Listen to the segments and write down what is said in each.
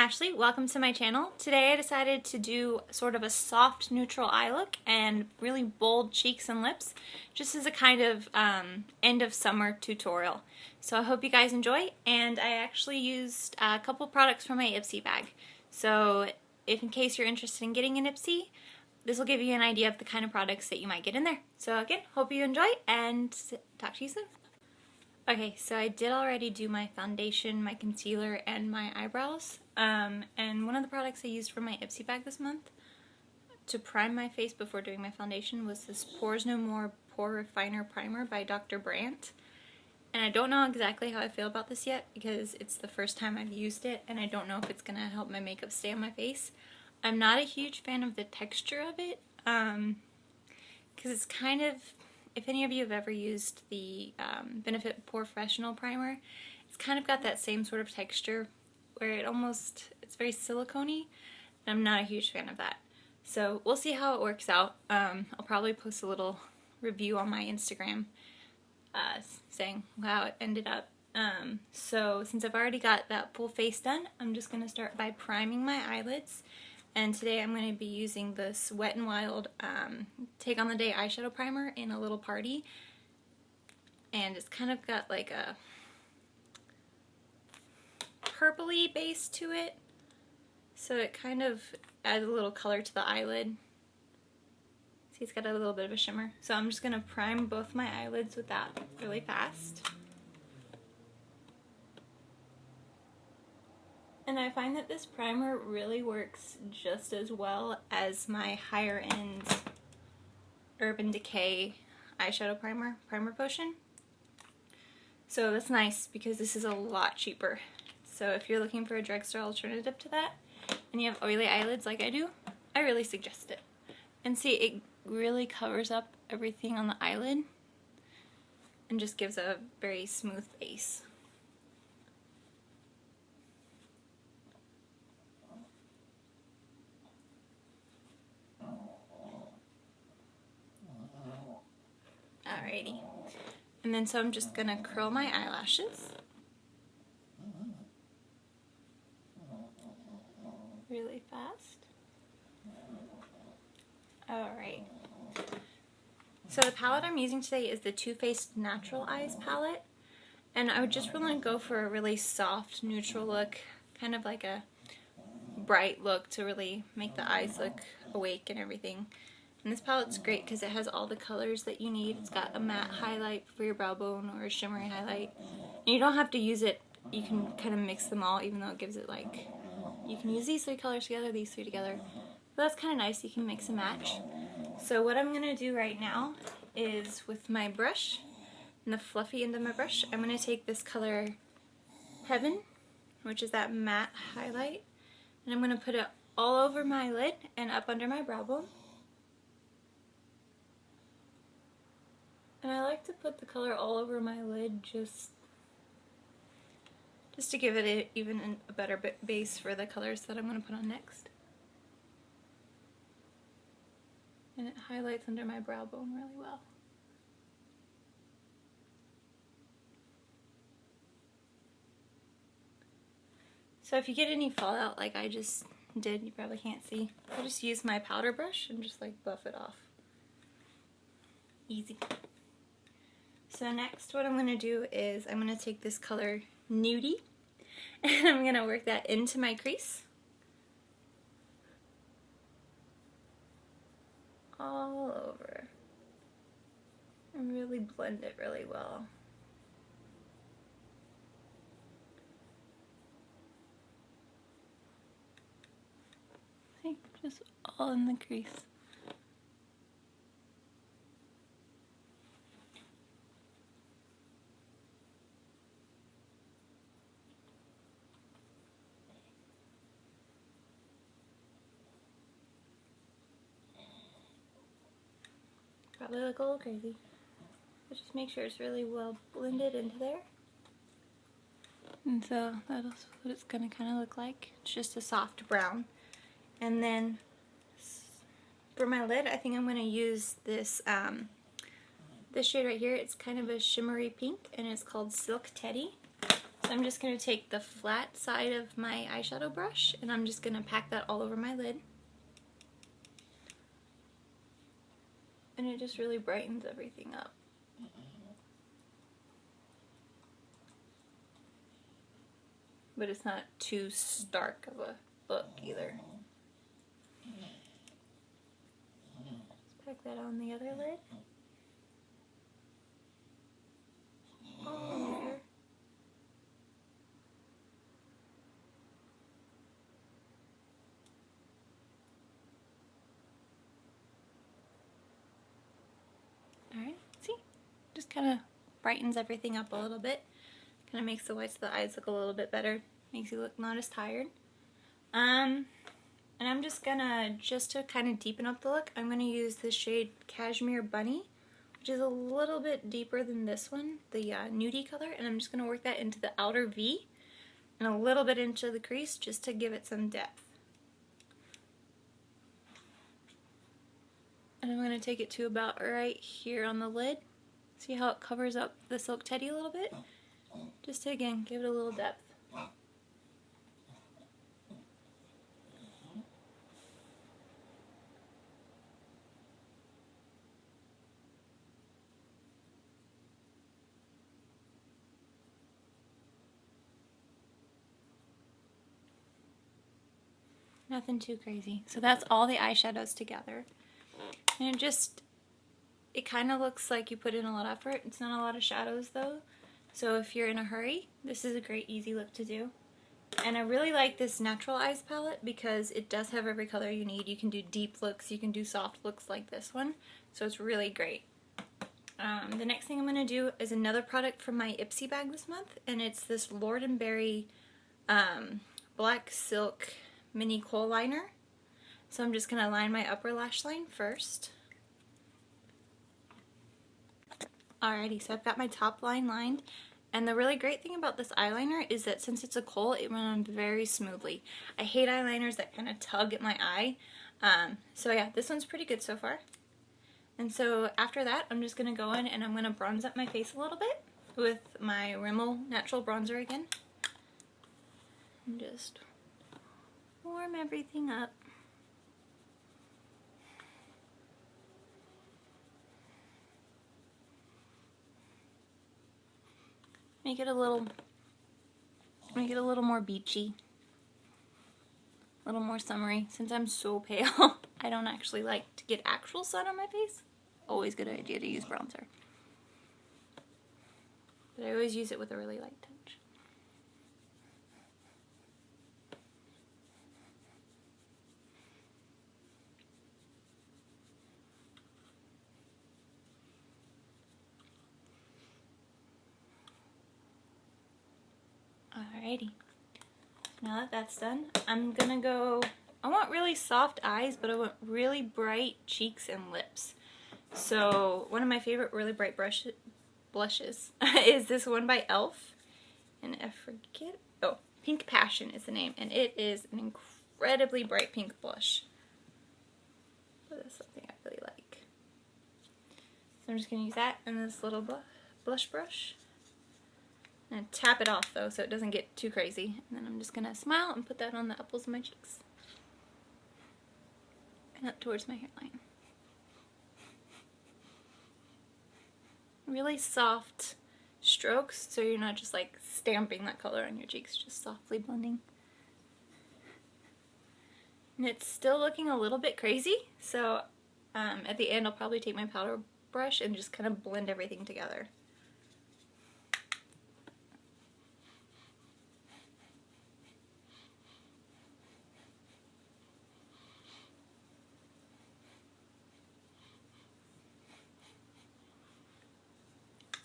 Ashley. Welcome to my channel. Today I decided to do sort of a soft neutral eye look and really bold cheeks and lips just as a kind of end of summer tutorial. So I hope you guys enjoy, and I actually used a couple products from my ipsy bag. So if in case you're interested in getting an ipsy, this will give you an idea of the kind of products that you might get in there. So again, hope you enjoy and talk to you soon. Okay, so I did already do my foundation, my concealer, and my eyebrows. And one of the products I used for my ipsy bag this month to prime my face before doing my foundation was this Pores No More Pore Refiner Primer by Dr. Brandt. And I don't know exactly how I feel about this yet because it's the first time I've used it and I don't know if it's going to help my makeup stay on my face. I'm not a huge fan of the texture of it because it's kind of, if any of you have ever used the Benefit Pore Professional Primer, it's kind of got that same sort of texture where it's very silicone-y, and I'm not a huge fan of that. So we'll see how it works out. I'll probably post a little review on my Instagram saying how it ended up. So since I've already got that full face done, I'm just going to start by priming my eyelids. And today I'm going to be using this Wet n Wild Take on the Day eyeshadow primer in a little party. And it's kind of got like a purpley base to it. So it kind of adds a little color to the eyelid. See, it's got a little bit of a shimmer. So I'm just going to prime both my eyelids with that really fast. And I find that this primer really works just as well as my higher end Urban Decay eyeshadow primer, Primer Potion. So that's nice because this is a lot cheaper. So if you're looking for a drugstore alternative to that and you have oily eyelids like I do, I really suggest it. And see, it really covers up everything on the eyelid and just gives a very smooth base. Alrighty. And then so I'm just going to curl my eyelashes. Really fast. Alright. So the palette I'm using today is the Too Faced Natural Eyes palette. And I would just want to go for a really soft, neutral look. Kind of like a bright look to really make the eyes look awake and everything. And this palette's great because it has all the colors that you need. It's got a matte highlight for your brow bone or a shimmery highlight. And you don't have to use it. You can kind of mix them all, even though it gives it like, you can use these three colors together, these three together. But that's kind of nice. You can mix and match. So what I'm going to do right now is with my brush and the fluffy end of my brush, I'm going to take this color Heaven, which is that matte highlight, and I'm going to put it all over my lid and up under my brow bone. And I like to put the color all over my lid just to give it even a better base for the colors that I'm going to put on next. And it highlights under my brow bone really well. So if you get any fallout like I just did, you probably can't see. I'll just use my powder brush and just like buff it off. Easy. So next what I'm going to do is I'm going to take this color Nudie and I'm going to work that into my crease. All over. And really blend it really well. See, just all in the crease. Probably look a little crazy, but just make sure it's really well blended into there. And so that's what it's going to kind of look like. It's just a soft brown. And then for my lid, I think I'm going to use this this shade right here. It's kind of a shimmery pink and it's called Silk Teddy. So So I'm just going to take the flat side of my eyeshadow brush and I'm just going to pack that all over my lid. And it just really brightens everything up. But it's not too stark of a look either. Let's pack that on the other lid. All over. Alright, see? Just kind of brightens everything up a little bit. Kind of makes the whites of the eyes look a little bit better. Makes you look not as tired. And I'm just gonna, just to kind of deepen up the look, I'm gonna use the shade Cashmere Bunny, which is a little bit deeper than this one, the nudie color, and I'm just gonna work that into the outer V and a little bit into the crease just to give it some depth. And I'm gonna take it to about right here on the lid. See how it covers up the Silk Teddy a little bit? Just to, again, give it a little depth. Nothing too crazy. So that's all the eyeshadows together. And it kind of looks like you put in a lot of effort. It's not a lot of shadows though. So if you're in a hurry, this is a great easy look to do. And I really like this Natural Eyes palette because it does have every color you need. You can do deep looks, you can do soft looks like this one. So it's really great. The next thing I'm going to do is another product from my Ipsy bag this month. And it's this Lord & Berry Black Silk Mini Kohl Liner. So I'm just going to line my upper lash line first. Alrighty, so I've got my top line lined. And the really great thing about this eyeliner is that since it's a kohl, it runs very smoothly. I hate eyeliners that kind of tug at my eye. So yeah, this one's pretty good so far. And so after that, I'm just going to go in and I'm going to bronze up my face a little bit with my Rimmel Natural Bronzer again. And just warm everything up. Make it a little more beachy, a little more summery. Since I'm so pale, I don't actually like to get actual sun on my face. Always a good idea to use bronzer. But I always use it with a really light touch. Alrighty, now that that's done, I'm gonna go, I want really soft eyes, but I want really bright cheeks and lips. So one of my favorite really bright blushes is this one by e.l.f. And I forget, oh, Pink Passion is the name, and it is an incredibly bright pink blush. So that's something I really like. So I'm just gonna use that and this little blush brush. And tap it off though so it doesn't get too crazy. And then I'm just going to smile and put that on the apples of my cheeks. And up towards my hairline. Really soft strokes so you're not just like stamping that color on your cheeks, just softly blending. And it's still looking a little bit crazy, so at the end I'll probably take my powder brush and just kind of blend everything together.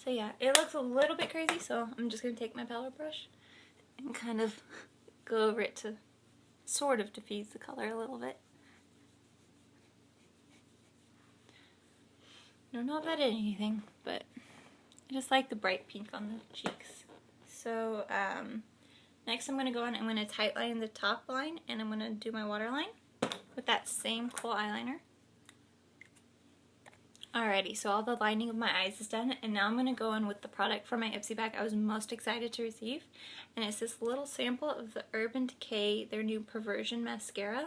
So yeah, it looks a little bit crazy, so I'm just going to take my powder brush and kind of go over it to sort of diffuse the color a little bit. I don't know if that did anything, but I just like the bright pink on the cheeks. So next I'm going to go on, I'm going to tightline the top line, and I'm going to do my waterline with that same kohl eyeliner. Alrighty, so all the lining of my eyes is done, and now I'm going to go in with the product from my Ipsy bag I was most excited to receive, and it's this little sample of the Urban Decay, their new Perversion Mascara.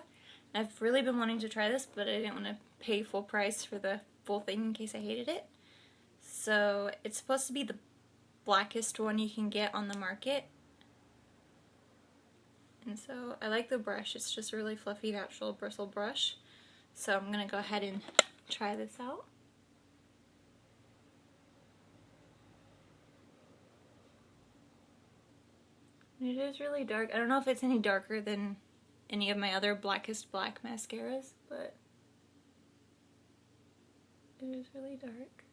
I've really been wanting to try this, but I didn't want to pay full price for the full thing in case I hated it. So it's supposed to be the blackest one you can get on the market. And so I like the brush, it's just a really fluffy natural bristle brush. So I'm going to go ahead and try this out. It is really dark. I don't know if it's any darker than any of my other blackest black mascaras, but it is really dark.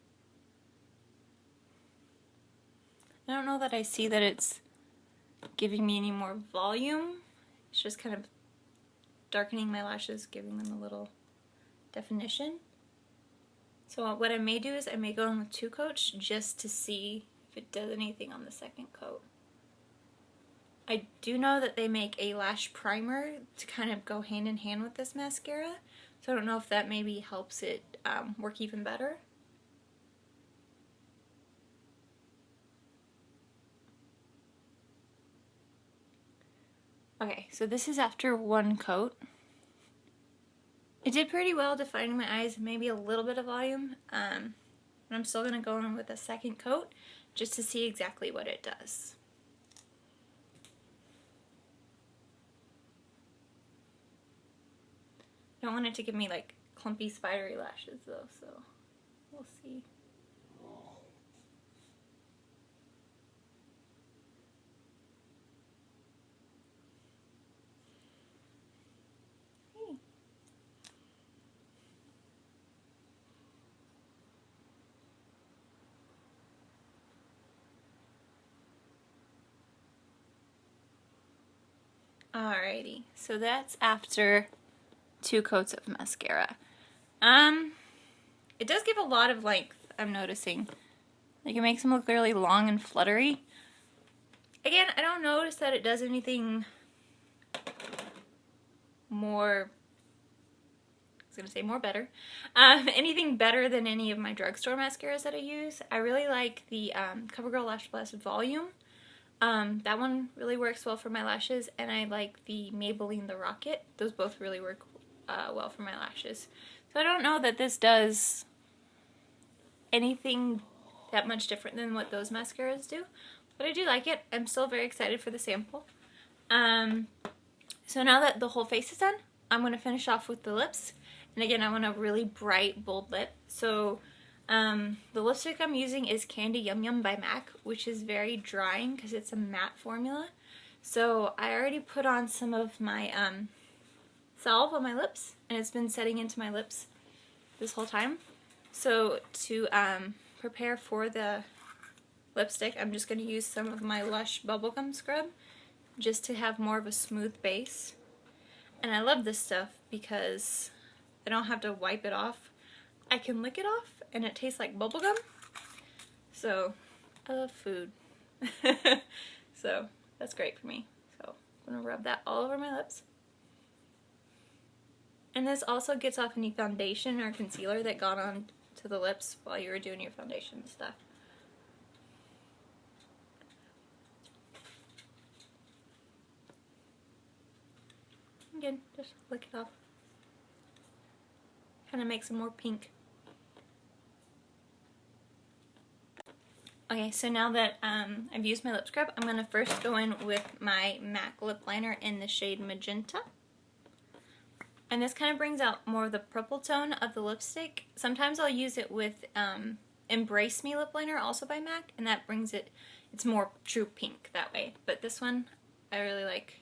I don't know that I see that it's giving me any more volume. It's just kind of darkening my lashes, giving them a little definition. So what I may do is I may go in with 2 coats just to see if it does anything on the second coat. I do know that they make a lash primer to kind of go hand in hand with this mascara, so I don't know if that maybe helps it work even better. Okay, so this is after 1 coat. It did pretty well defining my eyes, maybe a little bit of volume, but I'm still going to go in with a second coat just to see exactly what it does. I don't want it to give me like clumpy spidery lashes though, so we'll see. Hey. Alrighty, so that's after 2 coats of mascara. It does give a lot of length, I'm noticing. Like, it makes them look really long and fluttery. Again, I don't notice that it does anything more, I was gonna say more better, anything better than any of my drugstore mascaras that I use. I really like the CoverGirl Lash Blast Volume. That one really works well for my lashes, and I like the Maybelline The Rocket. Those both really work well for my lashes. So I don't know that this does anything that much different than what those mascaras do, but I do like it. I'm still very excited for the sample. So now that the whole face is done, I'm going to finish off with the lips. And again, I want a really bright, bold lip. So the lipstick I'm using is Candy Yum Yum by MAC, which is very drying because it's a matte formula. So I already put on some of my salve on my lips, and it's been setting into my lips this whole time. So to prepare for the lipstick, I'm just going to use some of my Lush Bubblegum Scrub just to have more of a smooth base. And I love this stuff because I don't have to wipe it off. I can lick it off and it tastes like bubblegum. So I love food. So that's great for me. So I'm going to rub that all over my lips. And this also gets off any foundation or concealer that got on to the lips while you were doing your foundation stuff. Again, just lick it off. Kind of makes them more pink. Okay, so now that I've used my lip scrub, I'm going to first go in with my MAC lip liner in the shade Magenta. And this kind of brings out more of the purple tone of the lipstick. Sometimes I'll use it with Embrace Me lip liner, also by MAC, and that brings it, it's more true pink that way. But this one I really like,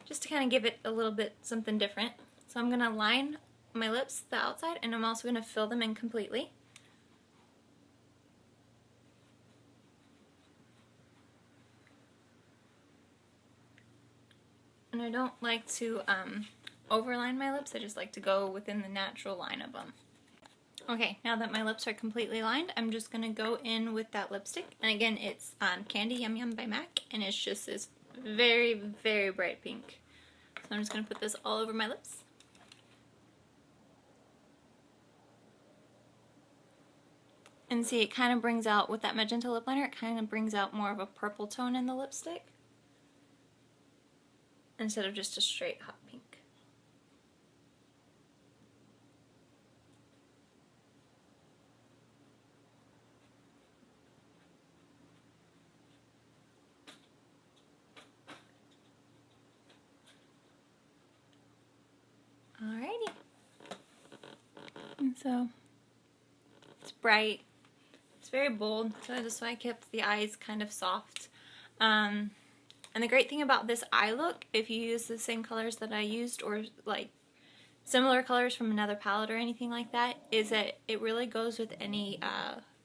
just to kind of give it a little bit something different. So I'm going to line my lips, the outside, and I'm also going to fill them in completely. And I don't like to overline my lips, I just like to go within the natural line of them. Okay, now that my lips are completely lined, I'm just going to go in with that lipstick. And again, it's Candy Yum Yum by MAC, and it's just this very, very bright pink. So I'm just going to put this all over my lips. And see, it kind of brings out, with that magenta lip liner, it kind of brings out more of a purple tone in the lipstick instead of just a straight hot pink. Alrighty. And so it's bright. It's very bold, so that's why I kept the eyes kind of soft. And the great thing about this eye look, if you use the same colors that I used or like similar colors from another palette or anything like that, is that it really goes with any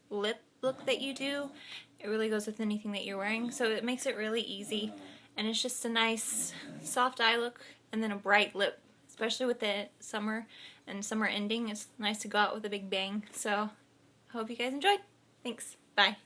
lip look that you do. It really goes with anything that you're wearing, so it makes it really easy. And it's just a nice soft eye look and then a bright lip. Especially with the summer and summer ending, it's nice to go out with a big bang. So I hope you guys enjoyed. Thanks. Bye.